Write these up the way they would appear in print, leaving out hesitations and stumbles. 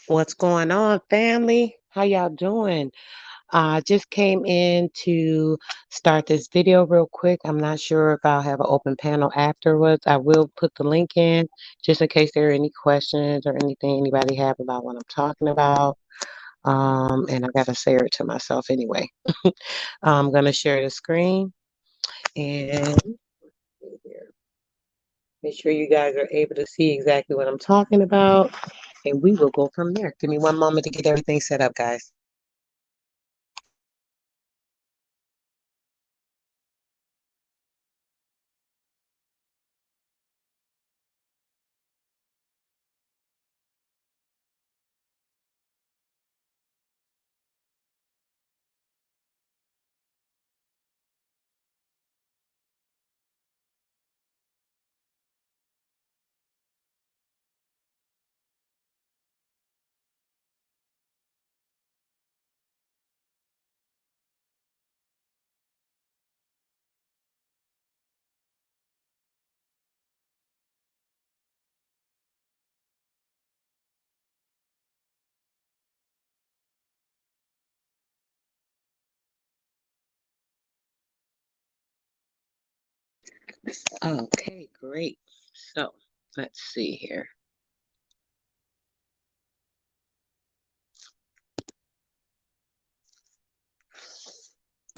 What's going on, family? How y'all doing? I just came in to start this video real quick. I'm not sure if I'll have an open panel afterwards. I will put the link in just in case there are any questions or anything anybody have about what I'm talking about. And I gotta say it to myself anyway. I'm gonna share the screen and make sure you guys are able to see exactly what I'm talking about, and we will go from there. Give me one moment to get everything set up, guys. Okay, great. So let's see here.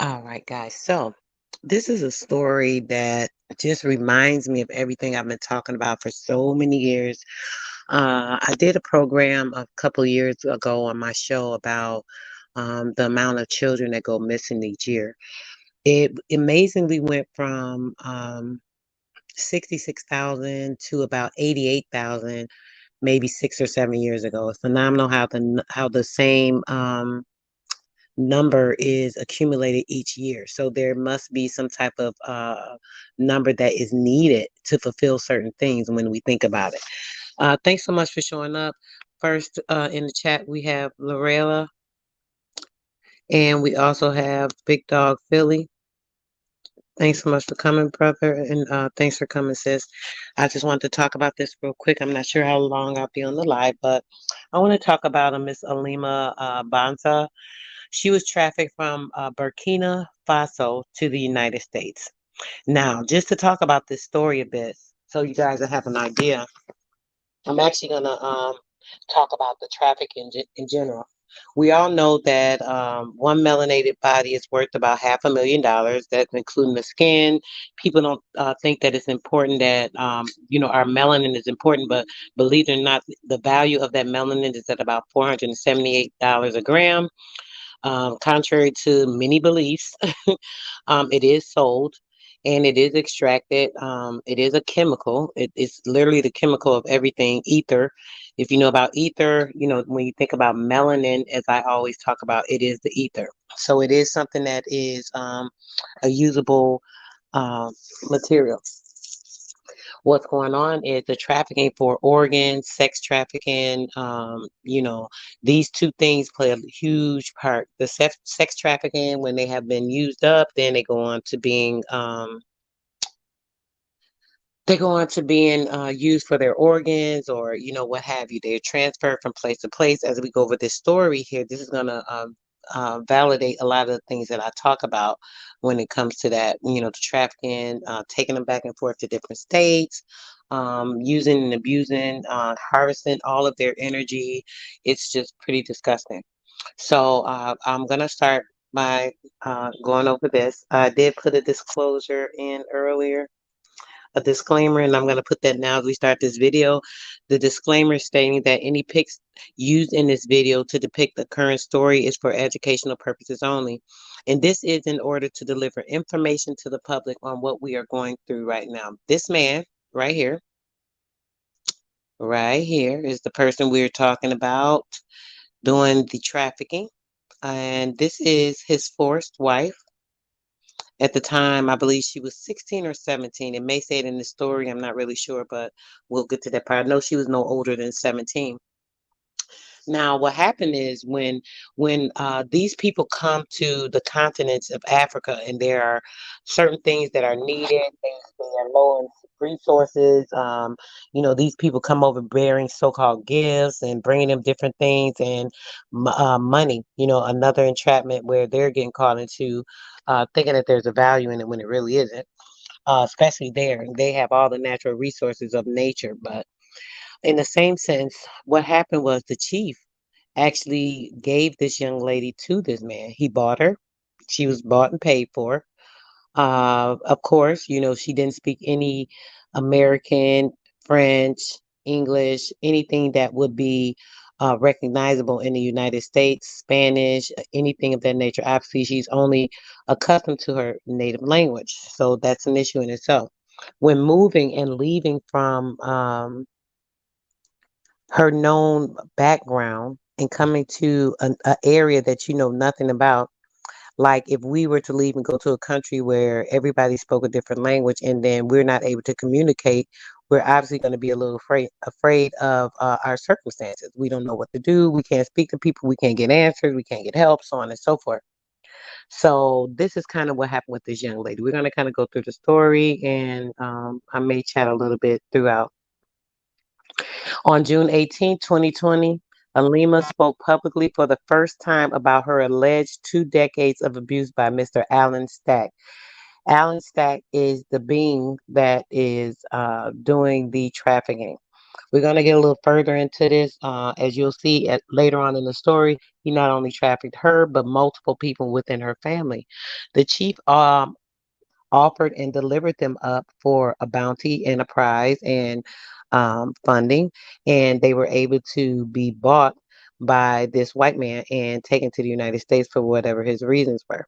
All right, guys. So this is a story that just reminds me of everything I've been talking about for so many years. I did a program a couple years ago on my show about the amount of children that go missing each year. It amazingly went from 66,000 to about 88,000 maybe 6 or 7 years ago. It's phenomenal how the same number is accumulated each year. So there must be some type of number that is needed to fulfill certain things when we think about it. Thanks so much for showing up. First in the chat we have Lorella, and we also have Big Dog Philly. Thanks so much for coming, brother, and thanks for coming, sis. I just want to talk about this real quick. I'm not sure how long I'll be on the live, but I want to talk about a Miss Alima Banza. She was trafficked from Burkina Faso to the United States. Now, just to talk about this story a bit, so you guys will have an idea, I'm actually going to talk about the traffic in general. We all know that one melanated body is worth about $500,000. That's including the skin. People don't think that it's important that our melanin is important, but believe it or not, the value of that melanin is at about $478 a gram. Contrary to many beliefs, it is sold and it is extracted. It is a chemical. It's literally the chemical of everything, ether. If you know about ether, when you think about melanin, as I always talk about, it is the ether. So it is something that is a usable uh, material. What's going on is the trafficking for organs, sex trafficking. These two things play a huge part. The sex trafficking, when they have been used up, then they go on to being used for their organs, or what have you. They're transferred from place to place. As we go over this story here, this is going to validate a lot of the things that I talk about when it comes to that. The trafficking, taking them back and forth to different states, using and abusing, harvesting all of their energy. It's just pretty disgusting. So I'm going to start by going over this. I did put a disclosure in earlier, a disclaimer, and I'm going to put that now as we start this video. The disclaimer stating that any pics used in this video to depict the current story is for educational purposes only. And this is in order to deliver information to the public on what we are going through right now. This man right here is the person we're talking about doing the trafficking. And this is his forced wife. At the time, I believe she was 16 or 17. It may say it in the story. I'm not really sure, but we'll get to that part. I know she was no older than 17. Now, what happened is when these people come to the continents of Africa, and there are certain things that are needed, things that are low resources. These people come over bearing so-called gifts and bringing them different things and money. Another entrapment where they're getting caught into thinking that there's a value in it when it really isn't. Especially there, they have all the natural resources of nature. But in the same sense, what happened was the chief actually gave this young lady to this man. He bought her. She was bought and paid for. Of course, she didn't speak any American, French, English, anything that would be recognizable in the United States, Spanish, anything of that nature. Obviously, she's only accustomed to her native language. So that's an issue in itself. When moving and leaving from her known background and coming to an area that you know nothing about, like if we were to leave and go to a country where everybody spoke a different language and then we're not able to communicate, we're obviously going to be a little afraid of our circumstances. We don't know what to do. We can't speak to people. We can't get answers. We can't get help, so on and so forth. So this is kind of what happened with this young lady. We're going to kind of go through the story, and I may chat a little bit throughout. On June 18, 2020, Alima spoke publicly for the first time about her alleged 2 decades of abuse by Mr. Alan Stack. Alan Stack is the being that is doing the trafficking. We're going to get a little further into this. As you'll see later on in the story, he not only trafficked her, but multiple people within her family. The chief offered and delivered them up for a bounty and a prize and funding, and they were able to be bought by this white man and taken to the United States for whatever his reasons were.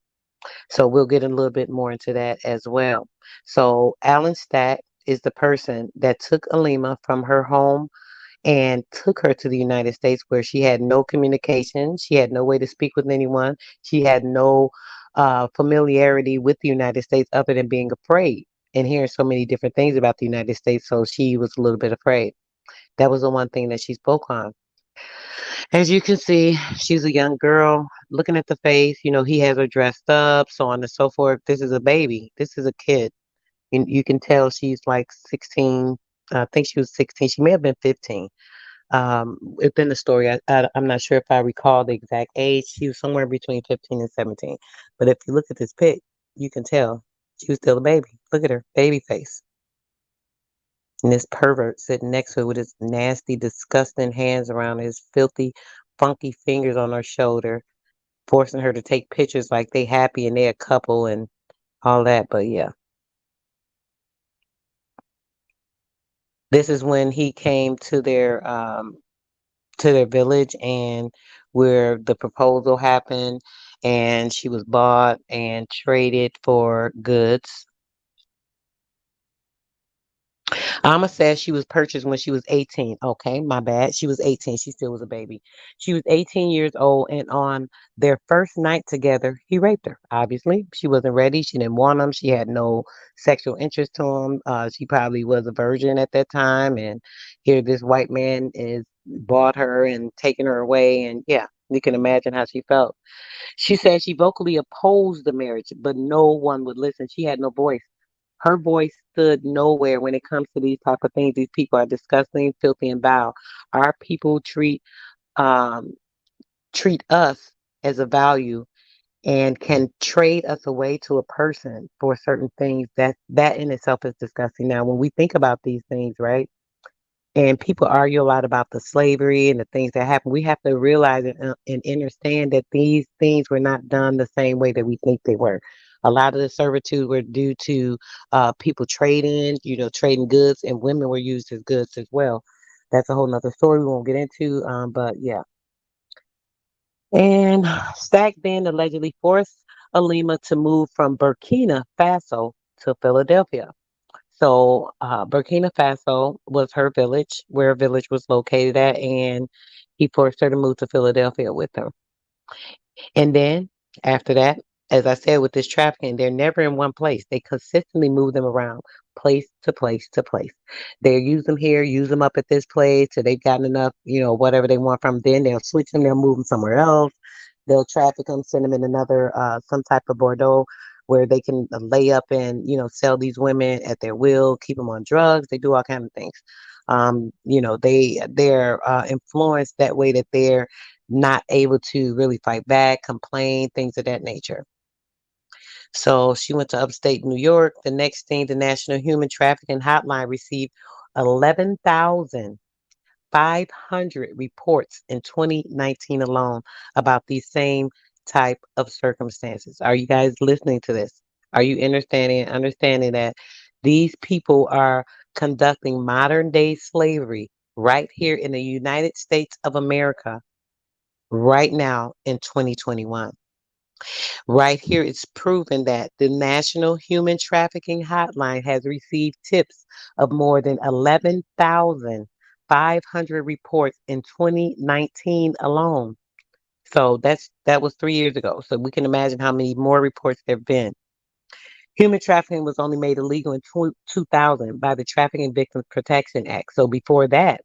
So we'll get a little bit more into that as well. So Alan Stack is the person that took Alima from her home and took her to the United States where she had no communication. She had no way to speak with anyone. She had no familiarity with the United States other than being afraid and hearing so many different things about the United States. So she was a little bit afraid. That was the one thing that she spoke on. As you can see, she's a young girl looking at the face. He has her dressed up, so on and so forth. This is a baby. This is a kid. You can tell she's like 16. I think she was 16. She may have been 15. Within the story, I'm not sure if I recall the exact age. She was somewhere between 15 and 17. But if you look at this pic, you can tell she was still a baby. Look at her baby face. And this pervert sitting next to her with his nasty, disgusting hands around his filthy, funky fingers on her shoulder, forcing her to take pictures like they happy and they a couple and all that. But yeah, this is when he came to their village and where the proposal happened, and she was bought and traded for goods. Alma says she was purchased when she was 18. Okay, my bad. She was 18. She still was a baby. She was 18 years old, and on their first night together, he raped her. Obviously, she wasn't ready. She didn't want him. She had no sexual interest to him. She probably was a virgin at that time, and here this white man is bought her and taken her away. And yeah, you can imagine how she felt. She said she vocally opposed the marriage, but no one would listen. She had no voice. Her voice stood nowhere when it comes to these type of things. These people are disgusting, filthy, and vile. Our people um, treat us as a value and can trade us away to a person for certain things. That in itself is disgusting. Now, when we think about these things, right? And people argue a lot about the slavery and the things that happened. We have to realize and understand that these things were not done the same way that we think they were. A lot of the servitude were due to people trading, trading goods, and women were used as goods as well. That's a whole nother story we won't get into. But yeah. And Stack then allegedly forced Alima to move from Burkina Faso to Philadelphia. So Burkina Faso was her village, where her village was located at, and he forced her to move to Philadelphia with him. And then after that, as I said, with this trafficking, they're never in one place. They consistently move them around place to place to place. They use them here, use them up at this place till they've gotten enough, whatever they want from them. Then they'll switch them, they'll move them somewhere else. They'll traffic them, send them in another, some type of Bordeaux. where they can lay up and, sell these women at their will, keep them on drugs. They do all kinds of things. They're influenced that way that they're not able to really fight back, complain, things of that nature. So she went to upstate New York. The next thing, the National Human Trafficking Hotline received 11,500 reports in 2019 alone about these same type of circumstances. Are you guys listening to this? Are you understanding that these people are conducting modern day slavery right here in the United States of America right now in 2021? Right here, it's proven that the National Human Trafficking Hotline has received tips of more than 11,500 reports in 2019 alone. So that was 3 years ago. So we can imagine how many more reports there have been. Human trafficking was only made illegal in 2000 by the Trafficking Victims Protection Act. So before that,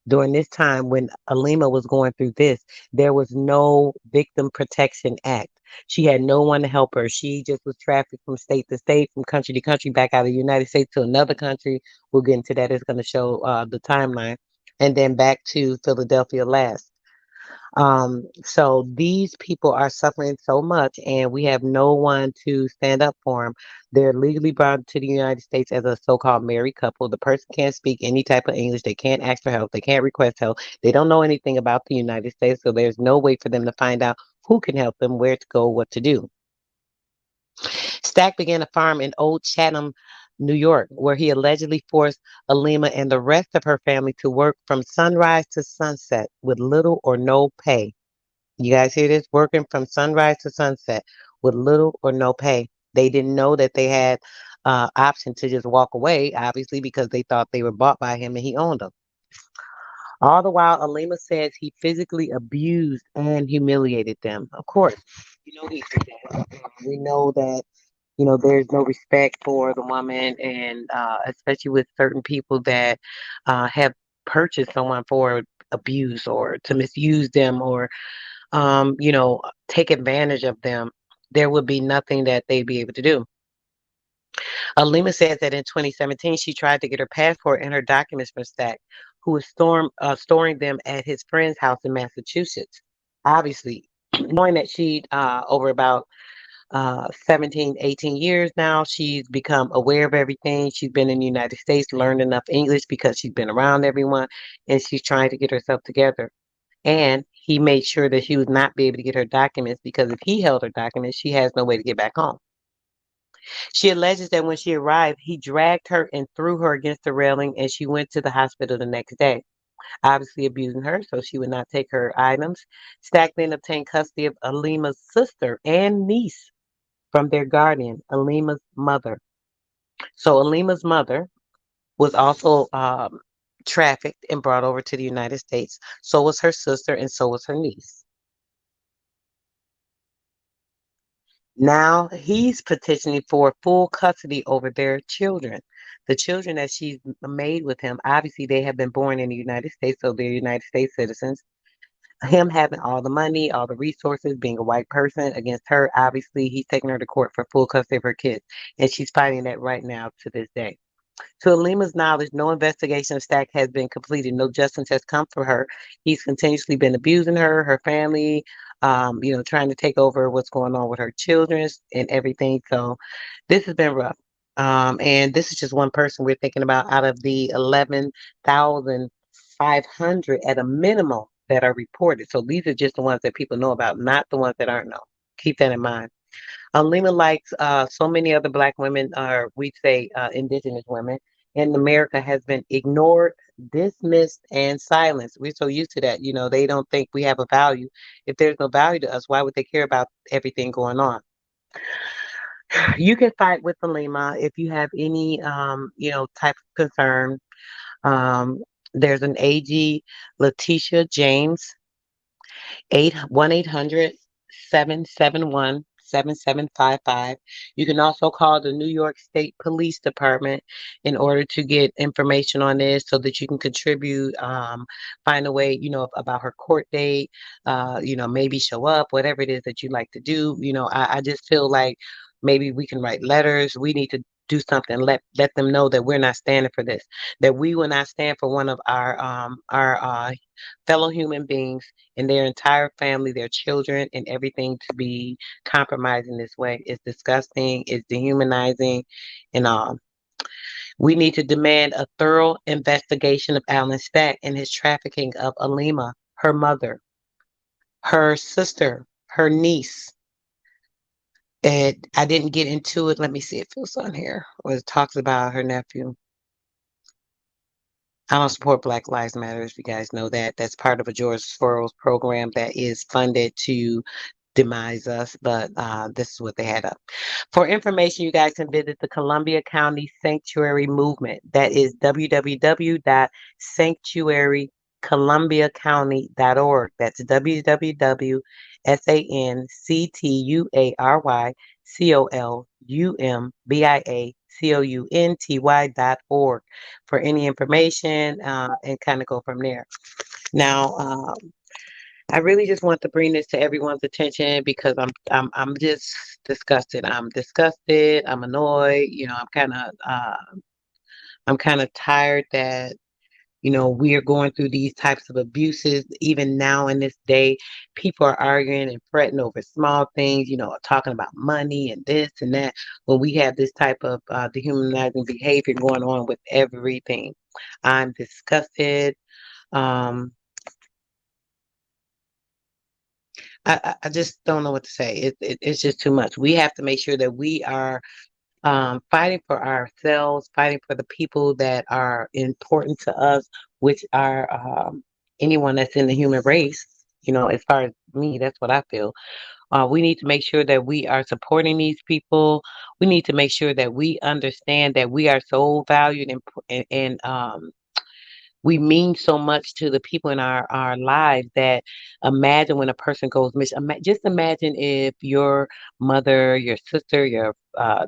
during this time when Alima was going through this, there was no Victim Protection Act. She had no one to help her. She just was trafficked from state to state, from country to country, back out of the United States to another country. We'll get into that. It's going to show the timeline. And then back to Philadelphia last. So these people are suffering so much, and we have no one to stand up for them. They're legally brought to the United States as a so-called married couple. The person can't speak any type of English. They can't ask for help. They can't request help. They don't know anything about the United States, so there's no way for them to find out who can help them, where to go, what to do. Stack began a farm in Old Chatham, New York, where he allegedly forced Alima and the rest of her family to work from sunrise to sunset with little or no pay. You guys hear this? Working from sunrise to sunset with little or no pay. They didn't know that they had option to just walk away, obviously, because they thought they were bought by him and he owned them. All the while, Alima says he physically abused and humiliated them. Of course, he did that. We know that there's no respect for the woman, and especially with certain people that have purchased someone for abuse or to misuse them or take advantage of them, there would be nothing that they'd be able to do. Alima says that in 2017, she tried to get her passport and her documents from Stack, who was storing them at his friend's house in Massachusetts. Obviously, knowing that she'd over about 17, 18 years now, she's become aware of everything. She's been in the United States, learned enough English because she's been around everyone, and she's trying to get herself together. And he made sure that she would not be able to get her documents because if he held her documents, she has no way to get back home. She alleges that when she arrived, he dragged her and threw her against the railing, and she went to the hospital the next day, obviously abusing her so she would not take her items. Stack then obtained custody of Alima's sister and niece from their guardian, Alima's mother. So Alima's mother was also trafficked and brought over to the United States. So was her sister, and so was her niece. Now he's petitioning for full custody over their children. The children that she's made with him, obviously they have been born in the United States, so they're United States citizens. Him having all the money, all the resources, being a white person against her, obviously he's taking her to court for full custody of her kids. And she's fighting that right now to this day. To Alima's knowledge, no investigation of Stack has been completed. No justice has come for her. He's continuously been abusing her, her family, trying to take over what's going on with her children and everything. So this has been rough. And this is just one person we're thinking about out of the 11,500 at a minimum that are reported. So these are just the ones that people know about, not the ones that aren't known. Keep that in mind. Lima, like so many other Black women, or we say indigenous women in America, has been ignored, dismissed, and silenced. We're so used to that. They don't think we have a value. If there's no value to us, why would they care about everything going on? You can fight with the Lima if you have any, type of concern. Um, there's an AG, Letitia James, 1-800-771-7755. You can also call the New York State Police Department in order to get information on this so that you can contribute, find a way, about her court date, maybe show up, whatever it is that you like to do. I just feel like Maybe we can write letters. We need to do something. Let them know that we're not standing for this. That we will not stand for one of our fellow human beings and their entire family, their children, and everything to be compromised in this way. It's disgusting. It's dehumanizing, and all. We need to demand a thorough investigation of Alan Stack and his trafficking of Alima, her mother, her sister, her niece. And I didn't get into it. Let me see if it's on here. Or it talks about her nephew. I don't support Black Lives Matter, if you guys know that. That's part of a George Soros program that is funded to demise us, but this is what they had up. For information, you guys can visit the Columbia County Sanctuary Movement. That is www.sanctuarycolumbiacounty.org. That's www.sanctuarycolumbiacounty.org for any information and kind of go from there. Now, I really just want to bring this to everyone's attention because I'm just disgusted. I'm disgusted. I'm annoyed. I'm kind of tired that we are going through these types of abuses. Even now in this day, people are arguing and fretting over small things. Talking about money and this and that. When we have this type of dehumanizing behavior going on with everything, I'm disgusted. Um, I just don't know what to say. It's just too much. We have to make sure that we are fighting for ourselves, fighting for the people that are important to us, which are anyone that's in the human race. As far as me, that's what I feel. We need to make sure that we are supporting these people. We need to make sure that we understand that we are so valued and we mean so much to the people in our lives that imagine when a person goes missing. Just imagine if your mother, your sister, your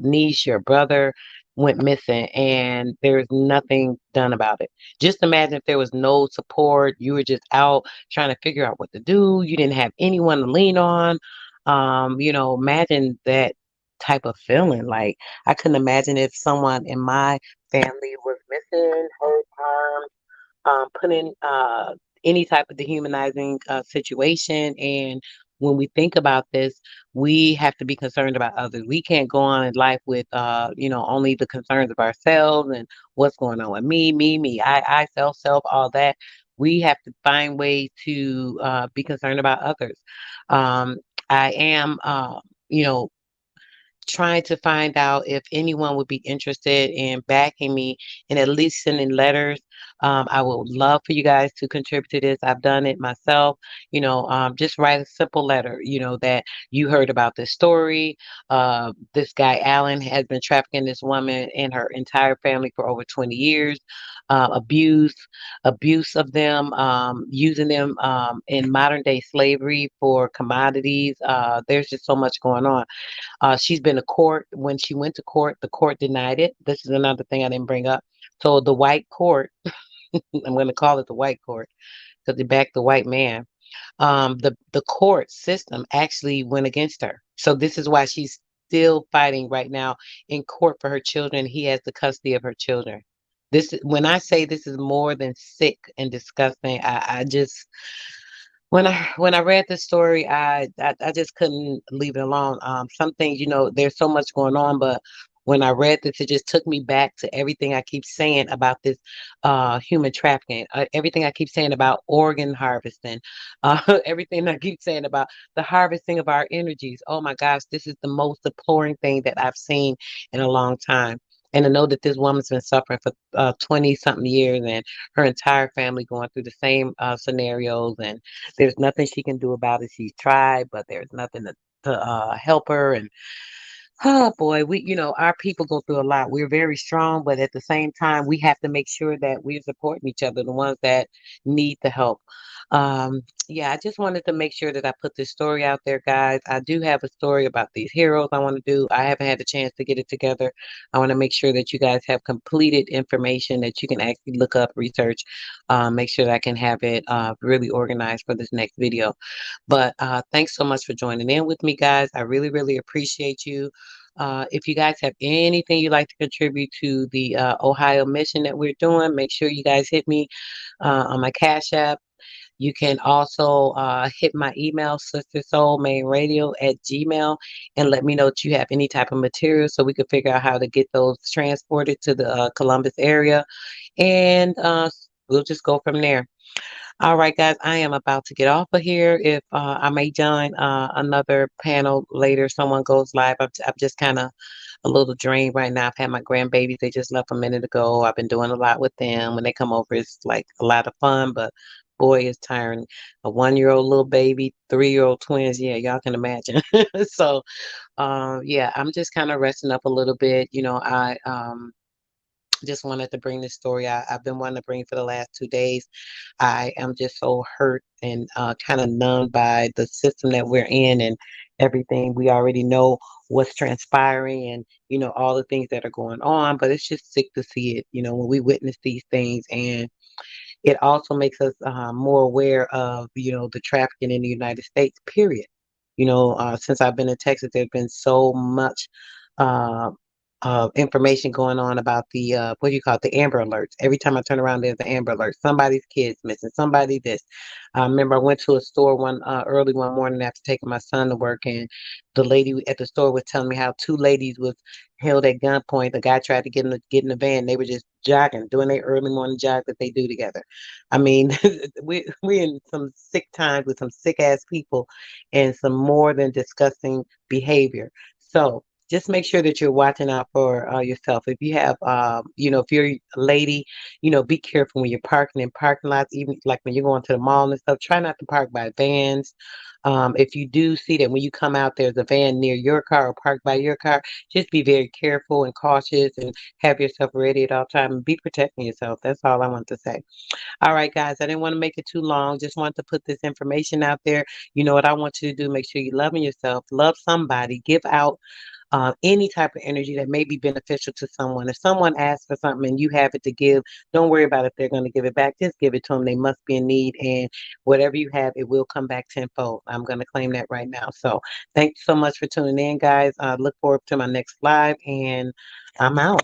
niece, your brother went missing and there's nothing done about it. Just imagine if there was no support. You were just out trying to figure out what to do. You didn't have anyone to lean on. Imagine that type of feeling. Like I couldn't imagine if someone in my family was missing, hurt, harmed, put in any type of dehumanizing situation. And when we think about this, we have to be concerned about others. We can't go on in life with, only the concerns of ourselves and what's going on with me, self, all that. We have to find ways to be concerned about others. Um, I am, trying to find out if anyone would be interested in backing me and at least sending letters. I would love for you guys to contribute to this. I've done it myself. Just write a simple letter, that you heard about this story. This guy, Alan, has been trafficking this woman and her entire family for over 20 years. Abuse of them, using them in modern day slavery for commodities. There's just so much going on. She's been to court. When she went to court, the court denied it. This is another thing I didn't bring up. So the white court, I'm going to call it the white court because they backed the white man. The court system actually went against her. So this is why she's still fighting right now in court for her children. He has the custody of her children. When I say this is more than sick and disgusting, I just when I read this story, I just couldn't leave it alone. Some things, there's so much going on, but when I read this, it just took me back to everything I keep saying about this human trafficking, everything I keep saying about organ harvesting, everything I keep saying about the harvesting of our energies. Oh my gosh, this is the most deploring thing that I've seen in a long time. And to know that this woman's been suffering for 20 something years and her entire family going through the same scenarios, and there's nothing she can do about it. She's tried, but there's nothing to help her. And oh boy, our people go through a lot. We're very strong, but at the same time, we have to make sure that we're supporting each other, the ones that need the help. Yeah, I just wanted to make sure that I put this story out there, guys. I do have a story about these heroes I want to do. I haven't had a chance to get it together. I want to make sure that you guys have completed information that you can actually look up, research, make sure that I can have it really organized for this next video. But thanks so much for joining in with me, guys. I really, really appreciate you. If you guys have anything you'd like to contribute to the Ohio mission that we're doing, make sure you guys hit me on my Cash App. You can also hit my email, Sister Soul Main Radio at Gmail, and let me know that you have any type of material so we can figure out how to get those transported to the Columbus area. And we'll just go from there. All right, guys, I am about to get off of here. If I may join another panel later, someone goes live. I'm just kind of a little drained right now. I've had my grandbabies. They just left a minute ago. I've been doing a lot with them. When they come over, it's like a lot of fun, but boy, it's tiring. A 1-year-old little baby, 3-year-old twins. Yeah, y'all can imagine. So, yeah, I'm just kind of resting up a little bit. I just wanted to bring this story. I've been wanting to bring for the last 2 days. I am just so hurt and kind of numbed by the system that we're in and everything. We already know what's transpiring and, all the things that are going on, but it's just sick to see it, when we witness these things. And it also makes us more aware of, the trafficking in the United States, period. Since I've been in Texas, there's been so much uh, information going on about the what do you call it, the Amber Alerts. Every time I turn around, there's the Amber Alert. Somebody's kid's missing. Somebody this. I remember I went to a store one early one morning after taking my son to work, and the lady at the store was telling me how two ladies was held at gunpoint. The guy tried to get in the van. They were just jogging, doing their early morning jog that they do together. I mean, we're in some sick times with some sick ass people and some more than disgusting behavior. So just make sure that you're watching out for yourself. If you have, if you're a lady, be careful when you're parking in parking lots, even like when you're going to the mall and stuff. Try not to park by vans. If you do see that when you come out, there's a van near your car or parked by your car, just be very careful and cautious and have yourself ready at all times and be protecting yourself. That's all I want to say. All right, guys, I didn't want to make it too long. Just want to put this information out there. You know what I want you to do? Make sure you're loving yourself, love somebody, give out any type of energy that may be beneficial to someone. If someone asks for something and you have it to give, don't worry about if they're going to give it back. Just give it to them. They must be in need, and whatever you have, it will come back tenfold. I'm going to claim that right now. So thank you so much for tuning in, guys. I look forward to my next live, and I'm out.